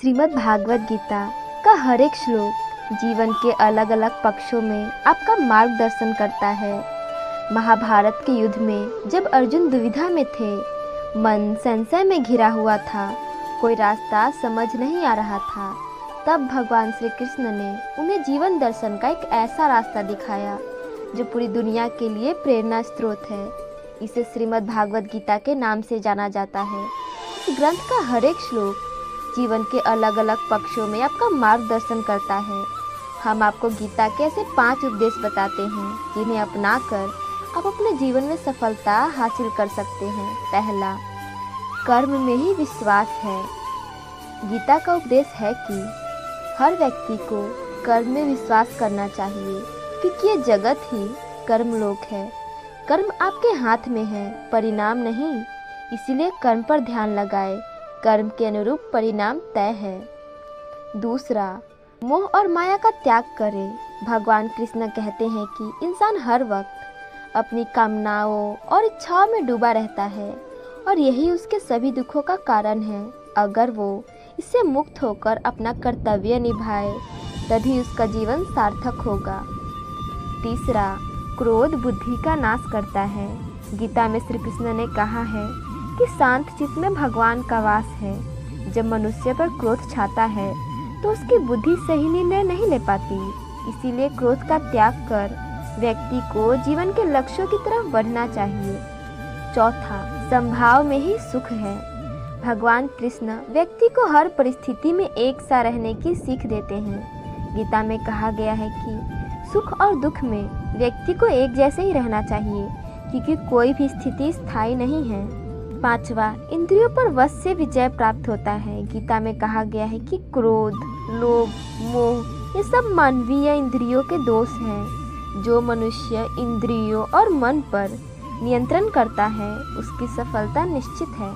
श्रीमद् भागवत गीता का हर एक श्लोक जीवन के अलग अलग पक्षों में आपका मार्गदर्शन करता है। महाभारत के युद्ध में जब अर्जुन दुविधा में थे, मन संशय में घिरा हुआ था, कोई रास्ता समझ नहीं आ रहा था, तब भगवान श्री कृष्ण ने उन्हें जीवन दर्शन का एक ऐसा रास्ता दिखाया जो पूरी दुनिया के लिए प्रेरणा स्रोत है। इसे श्रीमद् भागवत गीता के नाम से जाना जाता है। इस ग्रंथ का हर एक श्लोक जीवन के अलग अलग पक्षों में आपका मार्गदर्शन करता है। हम आपको गीता के ऐसे 5 उपदेश बताते हैं जिन्हें अपनाकर आप अपने जीवन में सफलता हासिल कर सकते हैं। पहला, कर्म में ही विश्वास है। गीता का उपदेश है कि हर व्यक्ति को कर्म में विश्वास करना चाहिए, क्योंकि ये जगत ही कर्मलोक है। कर्म आपके हाथ में है, परिणाम नहीं। इसीलिए कर्म पर ध्यान लगाए, कर्म के अनुरूप परिणाम तय है। दूसरा, मोह और माया का त्याग करें। भगवान कृष्ण कहते हैं कि इंसान हर वक्त अपनी कामनाओं और इच्छाओं में डूबा रहता है और यही उसके सभी दुखों का कारण है। अगर वो इससे मुक्त होकर अपना कर्तव्य निभाए तभी उसका जीवन सार्थक होगा। तीसरा, क्रोध बुद्धि का नाश करता है। गीता में श्री कृष्ण ने कहा है कि शांत चित्त में भगवान का वास है। जब मनुष्य पर क्रोध छाता है तो उसकी बुद्धि सही निर्णय नहीं ले पाती। इसीलिए क्रोध का त्याग कर व्यक्ति को जीवन के लक्ष्यों की तरफ बढ़ना चाहिए। चौथा, संभाव में ही सुख है। भगवान कृष्ण व्यक्ति को हर परिस्थिति में एक सा रहने की सीख देते हैं। गीता में कहा गया है कि सुख और दुख में व्यक्ति को एक जैसे ही रहना चाहिए, क्योंकि कोई भी स्थिति स्थायी नहीं है। पांचवा, इंद्रियों पर वश से विजय प्राप्त होता है। गीता में कहा गया है कि क्रोध, लोभ, मोह ये सब मानवीय इंद्रियों के दोष हैं। जो मनुष्य इंद्रियों और मन पर नियंत्रण करता है उसकी सफलता निश्चित है।